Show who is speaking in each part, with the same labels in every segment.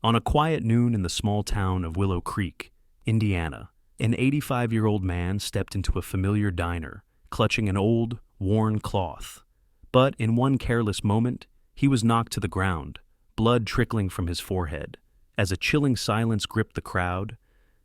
Speaker 1: On a quiet noon in the small town of Willow Creek, Indiana, an 85-year-old man stepped into a familiar diner, clutching an old, worn cloth. But in one careless moment, he was knocked to the ground, blood trickling from his forehead. As a chilling silence gripped the crowd,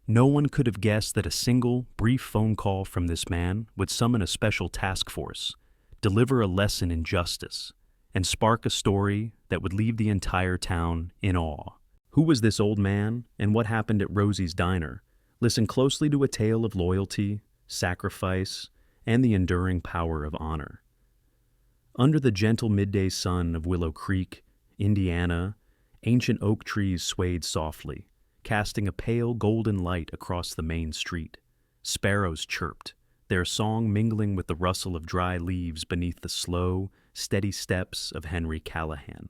Speaker 1: no one could have guessed that a single, brief phone call from this man would summon a special task force, deliver a lesson in justice, and spark a story that would leave the entire town in awe. Who was this old man, and what happened at Rosie's diner? Listen closely to a tale of loyalty, sacrifice, and the enduring power of honor. Under the gentle midday sun of Willow Creek, Indiana, ancient oak trees swayed softly, casting a pale golden light across the main street. Sparrows chirped, their song mingling with the rustle of dry leaves beneath the slow, steady steps of Henry Callahan,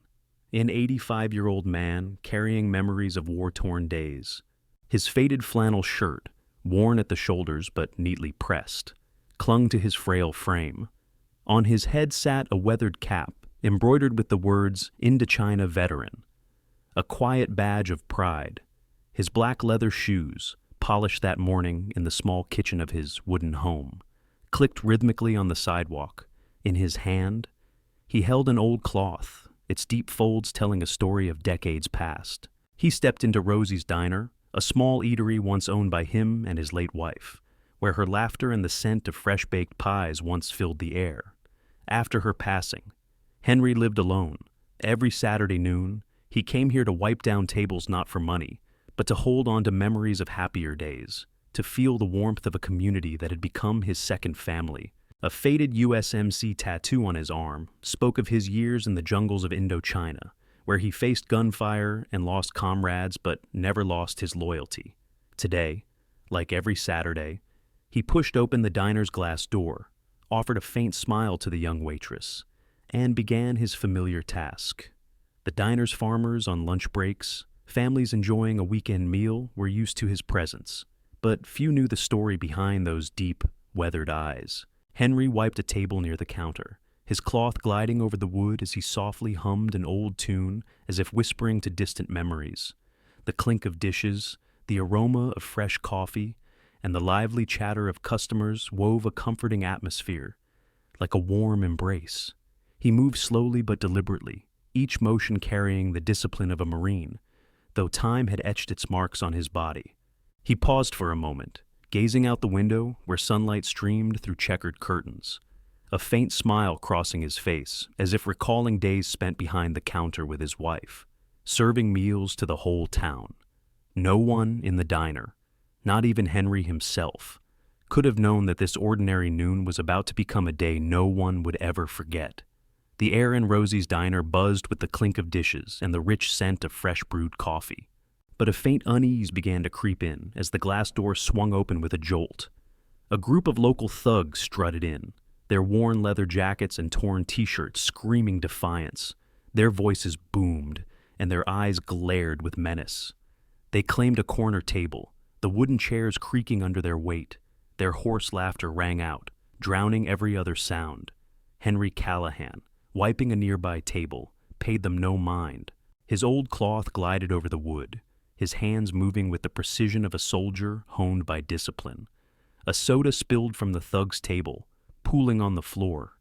Speaker 1: an 85-year-old man carrying memories of war-torn days. His faded flannel shirt, worn at the shoulders but neatly pressed, clung to his frail frame. On his head sat a weathered cap, embroidered with the words Indochina Veteran, a quiet badge of pride. His black leather shoes, polished that morning in the small kitchen of his wooden home, clicked rhythmically on the sidewalk. In his hand, he held an old cloth, its deep folds telling a story of decades past. He stepped into Rosie's diner, a small eatery once owned by him and his late wife, where her laughter and the scent of fresh-baked pies once filled the air. After her passing, Henry lived alone. Every Saturday noon, he came here to wipe down tables not for money, but to hold on to memories of happier days, to feel the warmth of a community that had become his second family. A faded USMC tattoo on his arm spoke of his years in the jungles of Indochina, where he faced gunfire and lost comrades but never lost his loyalty. Today, like every Saturday, he pushed open the diner's glass door, offered a faint smile to the young waitress, and began his familiar task. The diner's farmers on lunch breaks, families enjoying a weekend meal were used to his presence, but few knew the story behind those deep, weathered eyes. Henry wiped a table near the counter, his cloth gliding over the wood as he softly hummed an old tune as if whispering to distant memories. The clink of dishes, the aroma of fresh coffee, and the lively chatter of customers wove a comforting atmosphere, like a warm embrace. He moved slowly but deliberately, each motion carrying the discipline of a Marine, though time had etched its marks on his body. He paused for a moment, gazing out the window where sunlight streamed through checkered curtains, a faint smile crossing his face, as if recalling days spent behind the counter with his wife, serving meals to the whole town. No one in the diner, not even Henry himself, could have known that this ordinary noon was about to become a day no one would ever forget. The air in Rosie's diner buzzed with the clink of dishes and the rich scent of fresh brewed coffee. But a faint unease began to creep in as the glass door swung open with a jolt. A group of local thugs strutted in, their worn leather jackets and torn t-shirts screaming defiance. Their voices boomed, and their eyes glared with menace. They claimed a corner table, the wooden chairs creaking under their weight. Their hoarse laughter rang out, drowning every other sound. Henry Callahan, wiping a nearby table, paid them no mind. His old cloth glided over the wood, his hands moving with the precision of a soldier honed by discipline. A soda spilled from the thug's table, pooling on the floor.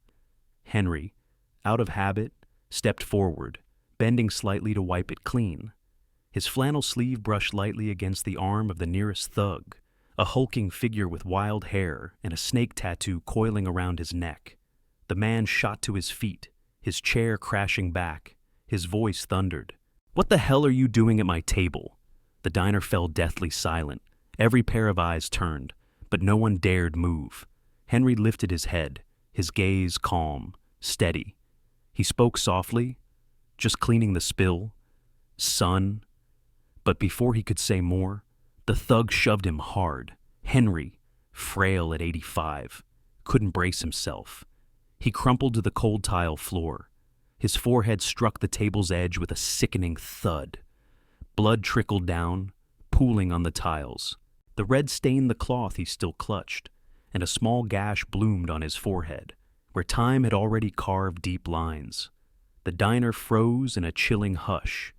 Speaker 1: Henry, out of habit, stepped forward, bending slightly to wipe it clean. His flannel sleeve brushed lightly against the arm of the nearest thug, a hulking figure with wild hair and a snake tattoo coiling around his neck. The man shot to his feet, his chair crashing back. His voice thundered, "What the hell are you doing at my table?" The diner fell deathly silent. Every pair of eyes turned, but no one dared move. Henry lifted his head, his gaze calm, steady. He spoke softly, "Just cleaning the spill, son." But before he could say more, the thug shoved him hard. Henry, frail at 85, couldn't brace himself. He crumpled to the cold tile floor. His forehead struck the table's edge with a sickening thud. Blood trickled down, pooling on the tiles. The red stained the cloth he still clutched, and a small gash bloomed on his forehead, where time had already carved deep lines. The diner froze in a chilling hush.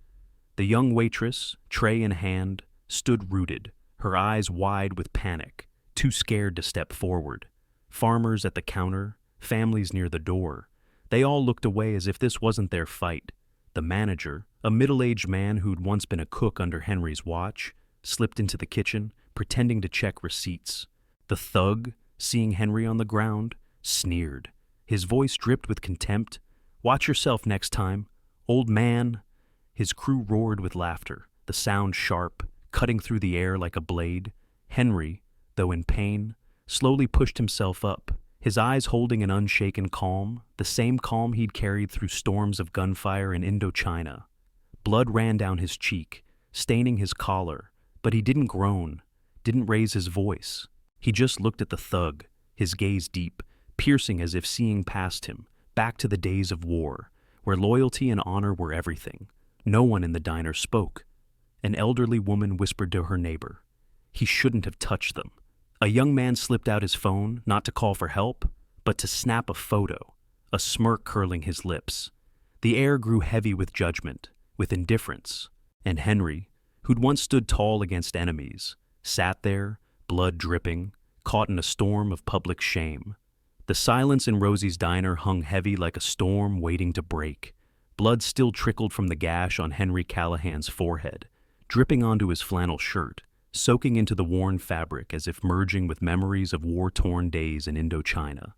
Speaker 1: The young waitress, tray in hand, stood rooted, her eyes wide with panic, too scared to step forward. Farmers at the counter, families near the door, they all looked away as if this wasn't their fight. The manager, a middle-aged man who'd once been a cook under Henry's watch, slipped into the kitchen, pretending to check receipts. The thug, seeing Henry on the ground, sneered. His voice dripped with contempt. "Watch yourself next time, old man." His crew roared with laughter, the sound sharp, cutting through the air like a blade. Henry, though in pain, slowly pushed himself up, his eyes holding an unshaken calm, the same calm he'd carried through storms of gunfire in Indochina. Blood ran down his cheek, staining his collar, but he didn't groan, didn't raise his voice. He just looked at the thug, his gaze deep, piercing as if seeing past him, back to the days of war, where loyalty and honor were everything. No one in the diner spoke. An elderly woman whispered to her neighbor. He shouldn't have touched them. A young man slipped out his phone, not to call for help, but to snap a photo, a smirk curling his lips. The air grew heavy with judgment, with indifference, and Henry, who'd once stood tall against enemies, sat there, blood dripping, caught in a storm of public shame. The silence in Rosie's diner hung heavy like a storm waiting to break. Blood still trickled from the gash on Henry Callahan's forehead, dripping onto his flannel shirt, soaking into the worn fabric as if merging with memories of war-torn days in Indochina.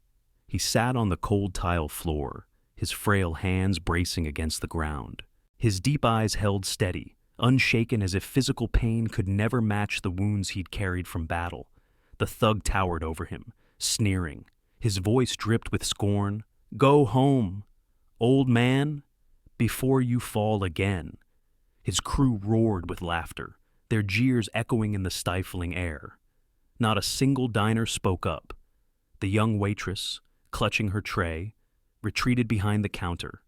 Speaker 1: He sat on the cold tile floor, his frail hands bracing against the ground. His deep eyes held steady, unshaken as if physical pain could never match the wounds he'd carried from battle. The thug towered over him, sneering. His voice dripped with scorn. "Go home, old man, before you fall again." His crew roared with laughter, their jeers echoing in the stifling air. Not a single diner spoke up. The young waitress, clutching her tray, retreated behind the counter,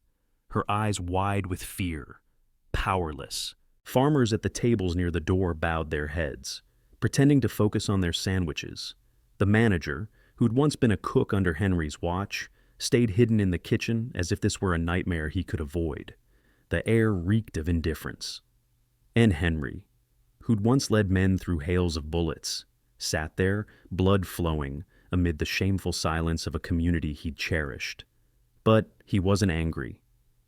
Speaker 1: her eyes wide with fear, powerless. Farmers at the tables near the door bowed their heads, pretending to focus on their sandwiches. The manager, who'd once been a cook under Henry's watch, stayed hidden in the kitchen as if this were a nightmare he could avoid. The air reeked of indifference. And Henry, who'd once led men through hails of bullets, sat there, blood flowing, amid the shameful silence of a community he'd cherished. But he wasn't angry.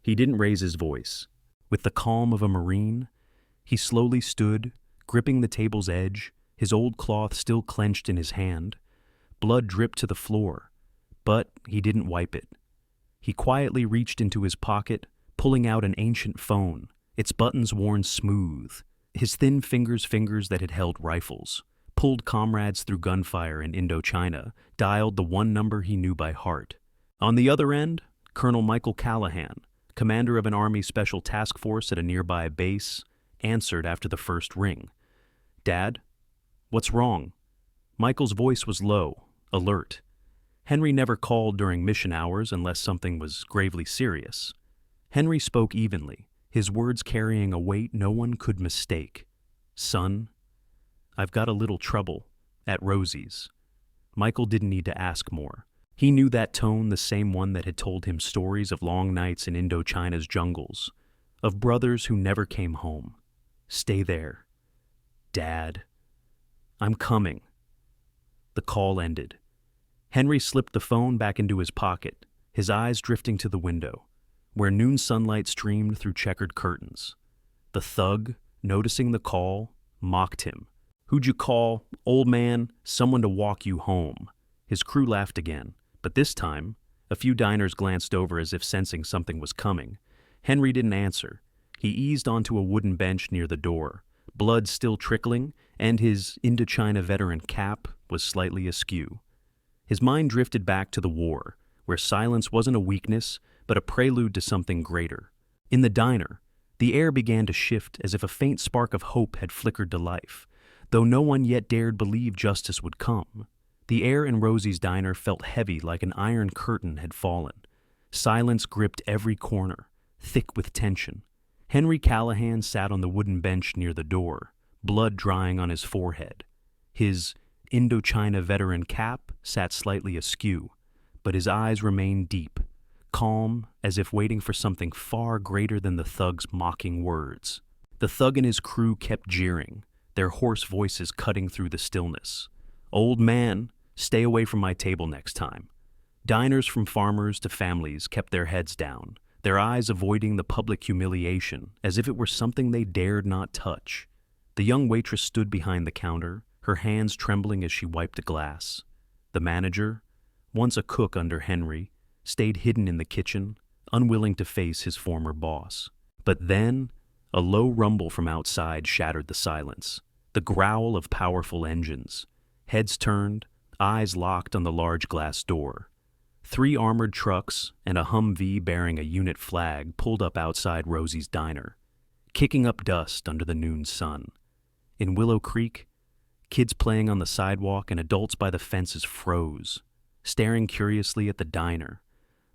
Speaker 1: He didn't raise his voice. With the calm of a Marine, he slowly stood, gripping the table's edge, his old cloth still clenched in his hand. Blood dripped to the floor, but he didn't wipe it. He quietly reached into his pocket, pulling out an ancient phone, its buttons worn smooth. His thin fingers that had held rifles, pulled comrades through gunfire in Indochina, dialed the one number he knew by heart. On the other end, Colonel Michael Callahan, commander of an Army Special Task Force at a nearby base, answered after the first ring. "Dad? What's wrong?" Michael's voice was low, alert. Henry never called during mission hours unless something was gravely serious. Henry spoke evenly, his words carrying a weight no one could mistake. "Son, I've got a little trouble at Rosie's." Michael didn't need to ask more. He knew that tone, the same one that had told him stories of long nights in Indochina's jungles, of brothers who never came home. "Stay there. Dad, I'm coming." The call ended. Henry slipped the phone back into his pocket, his eyes drifting to the window, where noon sunlight streamed through checkered curtains. The thug, noticing the call, mocked him. "Who'd you call, old man? Someone to walk you home." His crew laughed again, but this time, a few diners glanced over as if sensing something was coming. Henry didn't answer. He eased onto a wooden bench near the door, blood still trickling, and his Indochina veteran cap was slightly askew. His mind drifted back to the war, where silence wasn't a weakness, but a prelude to something greater. In the diner, the air began to shift as if a faint spark of hope had flickered to life, though no one yet dared believe justice would come. The air in Rosie's diner felt heavy like an iron curtain had fallen. Silence gripped every corner, thick with tension. Henry Callahan sat on the wooden bench near the door, blood drying on his forehead. His Indochina veteran cap sat slightly askew, but his eyes remained deep, calm, as if waiting for something far greater than the thug's mocking words. The thug and his crew kept jeering, their hoarse voices cutting through the stillness. "Old man, stay away from my table next time." Diners from farmers to families kept their heads down, their eyes avoiding the public humiliation as if it were something they dared not touch. The young waitress stood behind the counter, her hands trembling as she wiped a glass. The manager, once a cook under Henry, stayed hidden in the kitchen, unwilling to face his former boss. But then, a low rumble from outside shattered the silence, the growl of powerful engines. Heads turned, eyes locked on the large glass door. 3 armored trucks and a Humvee bearing a unit flag pulled up outside Rosie's diner, kicking up dust under the noon sun. In Willow Creek, kids playing on the sidewalk and adults by the fences froze, staring curiously at the diner.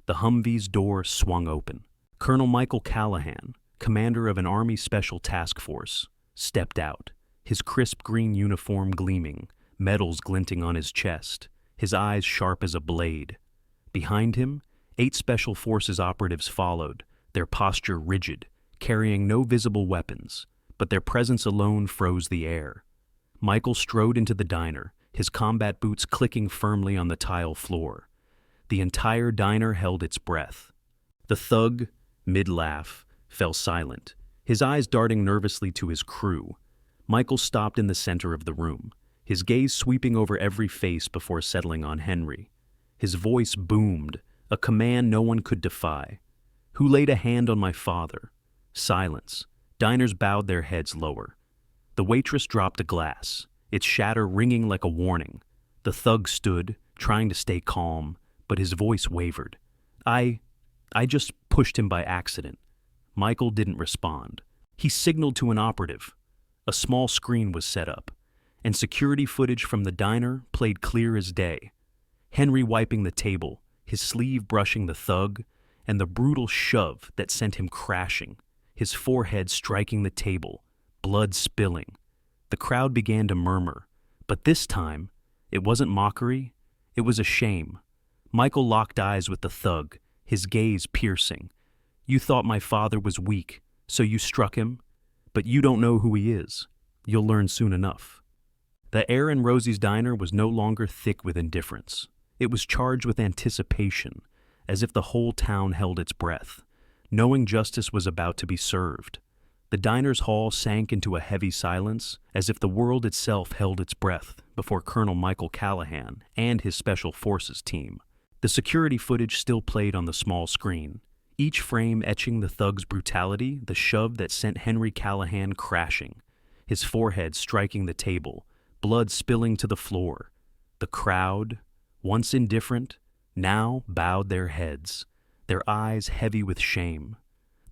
Speaker 1: The Humvee's door swung open. Colonel Michael Callahan, commander of an Army Special Task Force, stepped out, his crisp green uniform gleaming, medals glinting on his chest, his eyes sharp as a blade. Behind him, 8 Special Forces operatives followed, their posture rigid, carrying no visible weapons, but their presence alone froze the air. Michael strode into the diner, his combat boots clicking firmly on the tile floor. The entire diner held its breath. The thug, mid-laugh, fell silent, his eyes darting nervously to his crew. Michael stopped in the center of the room, his gaze sweeping over every face before settling on Henry. His voice boomed, a command no one could defy. "Who laid a hand on my father?" Silence. Diners bowed their heads lower. The waitress dropped a glass, its shatter ringing like a warning. The thug stood, trying to stay calm, but his voice wavered. I just pushed him by accident." Michael didn't respond. He signaled to an operative. A small screen was set up, and security footage from the diner played clear as day. Henry wiping the table, his sleeve brushing the thug, and the brutal shove that sent him crashing, his forehead striking the table, blood spilling. The crowd began to murmur, but this time, it wasn't mockery, it was a shame. Michael locked eyes with the thug, his gaze piercing. "You thought my father was weak, so you struck him? But you don't know who he is. You'll learn soon enough." The air in Rosie's diner was no longer thick with indifference. It was charged with anticipation, as if the whole town held its breath, knowing justice was about to be served. The diner's hall sank into a heavy silence, as if the world itself held its breath before Colonel Michael Callahan and his Special Forces team. The security footage still played on the small screen, each frame etching the thug's brutality, the shove that sent Henry Callahan crashing, his forehead striking the table, blood spilling to the floor. The crowd, once indifferent, now bowed their heads, their eyes heavy with shame.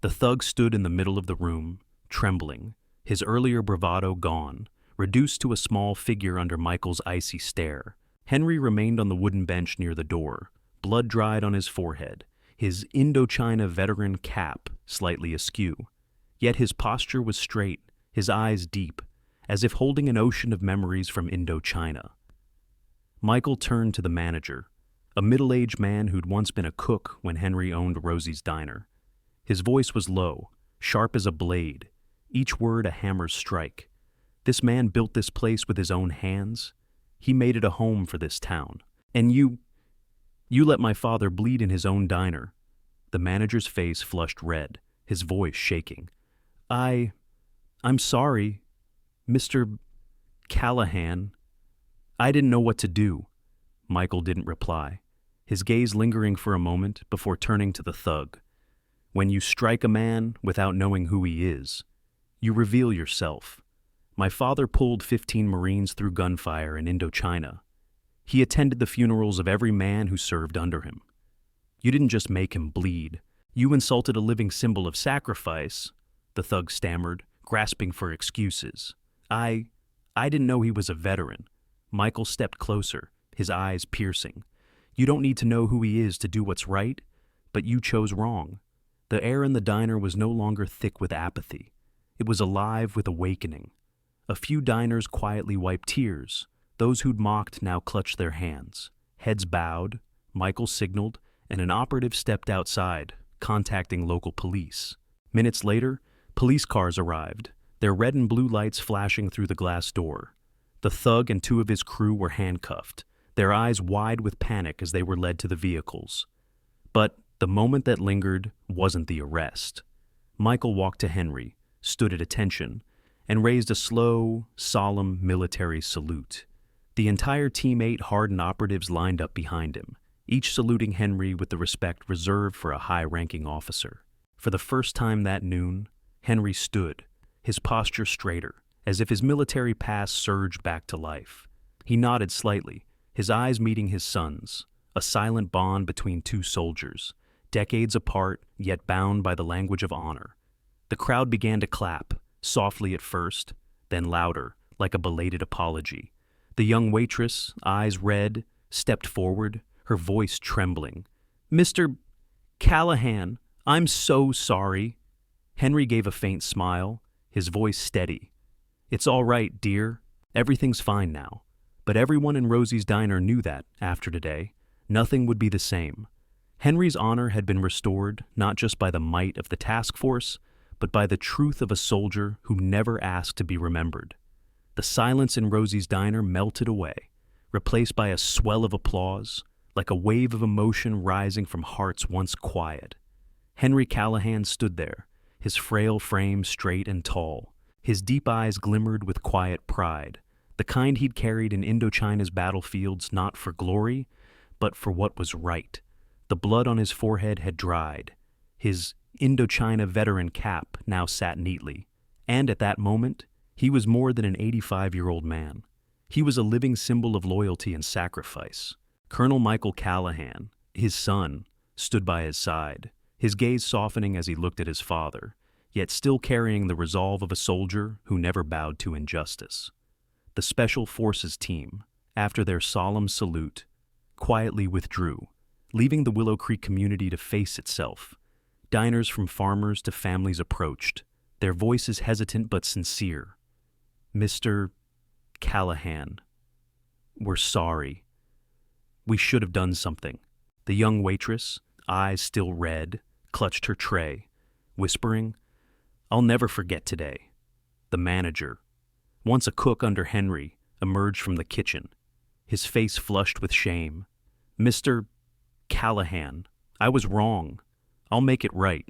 Speaker 1: The thug stood in the middle of the room, trembling, his earlier bravado gone, reduced to a small figure under Michael's icy stare. Henry remained on the wooden bench near the door, blood dried on his forehead, his Indochina veteran cap slightly askew. Yet his posture was straight, his eyes deep, as if holding an ocean of memories from Indochina. Michael turned to the manager, a middle-aged man who'd once been a cook when Henry owned Rosie's diner. His voice was low, sharp as a blade, each word a hammer's strike. This man built this place with his own hands. He made it a home for this town. And you let my father bleed in his own diner. The manager's face flushed red, his voice shaking. I'm sorry, Mr. Callahan. I didn't know what to do." Michael didn't reply, his gaze lingering for a moment before turning to the thug. "When you strike a man without knowing who he is, you reveal yourself. My father pulled 15 Marines through gunfire in Indochina. He attended the funerals of every man who served under him. You didn't just make him bleed. You insulted a living symbol of sacrifice," the thug stammered, grasping for excuses. I didn't know he was a veteran." Michael stepped closer, his eyes piercing. "You don't need to know who he is to do what's right, but you chose wrong." The air in the diner was no longer thick with apathy. It was alive with awakening. A few diners quietly wiped tears. Those who'd mocked now clutched their hands. Heads bowed, Michael signaled, and an operative stepped outside, contacting local police. Minutes later, police cars arrived, their red and blue lights flashing through the glass door. The thug and two of his crew were handcuffed, their eyes wide with panic as they were led to the vehicles. But the moment that lingered wasn't the arrest. Michael walked to Henry, stood at attention, and raised a slow, solemn military salute. The entire Team 8 hardened operatives lined up behind him, each saluting Henry with the respect reserved for a high-ranking officer. For the first time that noon, Henry stood, his posture straighter, as if his military past surged back to life. He nodded slightly, his eyes meeting his son's, a silent bond between two soldiers, decades apart, yet bound by the language of honor. The crowd began to clap, softly at first, then louder, like a belated apology. The young waitress, eyes red, stepped forward, her voice trembling. "Mr. Callahan, I'm so sorry." Henry gave a faint smile, his voice steady. "It's all right, dear. Everything's fine now." But everyone in Rosie's diner knew that, after today, nothing would be the same. Henry's honor had been restored not just by the might of the task force, but by the truth of a soldier who never asked to be remembered. The silence in Rosie's diner melted away, replaced by a swell of applause, like a wave of emotion rising from hearts once quiet. Henry Callahan stood there, his frail frame straight and tall. His deep eyes glimmered with quiet pride, the kind he'd carried in Indochina's battlefields not for glory, but for what was right. The blood on his forehead had dried. His Indochina veteran cap now sat neatly, and at that moment, he was more than an 85-year-old man. He was a living symbol of loyalty and sacrifice. Colonel Michael Callahan, his son, stood by his side, his gaze softening as he looked at his father, yet still carrying the resolve of a soldier who never bowed to injustice. The Special Forces team, after their solemn salute, quietly withdrew, leaving the Willow Creek community to face itself. Diners from farmers to families approached, their voices hesitant but sincere. "Mr. Callahan, we're sorry. We should have done something." The young waitress, eyes still red, clutched her tray, whispering, "I'll never forget today." The manager, once a cook under Henry, emerged from the kitchen, his face flushed with shame. "Mr. Callahan, I was wrong. I'll make it right."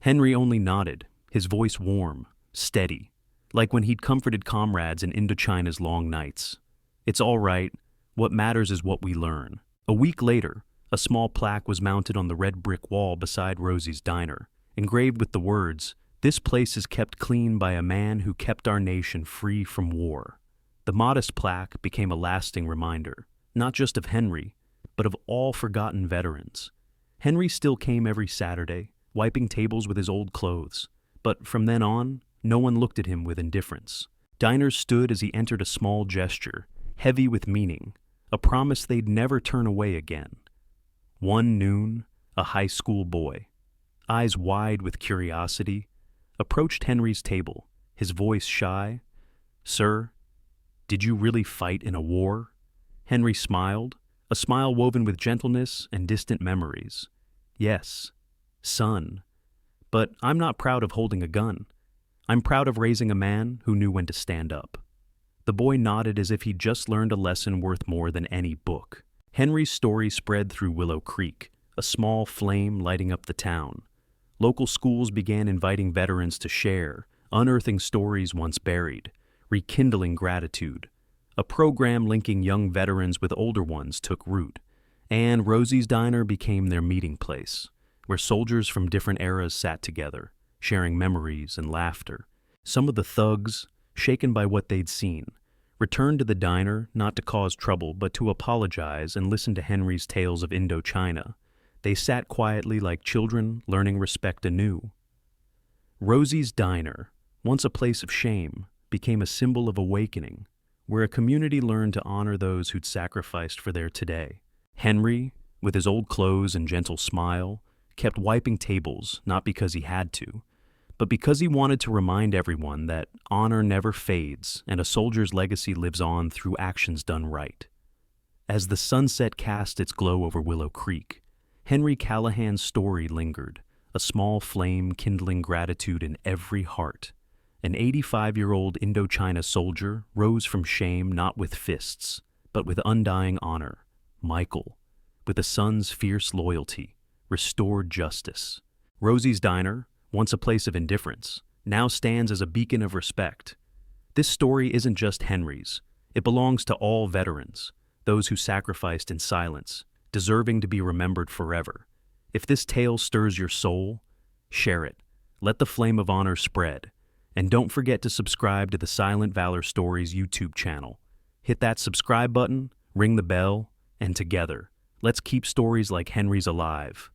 Speaker 1: Henry only nodded, his voice warm, steady, like when he'd comforted comrades in Indochina's long nights. "It's all right. What matters is what we learn." A week later, a small plaque was mounted on the red brick wall beside Rosie's diner, engraved with the words, "This place is kept clean by a man who kept our nation free from war." The modest plaque became a lasting reminder, not just of Henry, but of all forgotten veterans. Henry still came every Saturday, wiping tables with his old clothes, but from then on, no one looked at him with indifference. Diners stood as he entered a small gesture, heavy with meaning, a promise they'd never turn away again. One noon, a high school boy, eyes wide with curiosity, approached Henry's table, his voice shy. "Sir, did you really fight in a war?" Henry smiled, a smile woven with gentleness and distant memories. "Yes, son. But I'm not proud of holding a gun. I'm proud of raising a man who knew when to stand up." The boy nodded as if he'd just learned a lesson worth more than any book. Henry's story spread through Willow Creek, a small flame lighting up the town. Local schools began inviting veterans to share, unearthing stories once buried, rekindling gratitude. A program linking young veterans with older ones took root, and Rosie's Diner became their meeting place, where soldiers from different eras sat together, sharing memories and laughter. Some of the thugs, shaken by what they'd seen, returned to the diner not to cause trouble but to apologize and listen to Henry's tales of Indochina. They sat quietly like children learning respect anew. Rosie's Diner, once a place of shame, became a symbol of awakening, where a community learned to honor those who'd sacrificed for their today. Henry, with his old clothes and gentle smile, kept wiping tables not because he had to, but because he wanted to remind everyone that honor never fades and a soldier's legacy lives on through actions done right. As the sunset cast its glow over Willow Creek, Henry Callahan's story lingered, a small flame kindling gratitude in every heart. An 85-year-old Indochina soldier rose from shame not with fists, but with undying honor. Michael, with a son's fierce loyalty, restored justice. Rosie's diner, once a place of indifference, now stands as a beacon of respect. This story isn't just Henry's. It belongs to all veterans, those who sacrificed in silence, deserving to be remembered forever. If this tale stirs your soul, share it. Let the flame of honor spread. And don't forget to subscribe to the Silent Valor Stories YouTube channel. Hit that subscribe button, ring the bell, and together, let's keep stories like Henry's alive.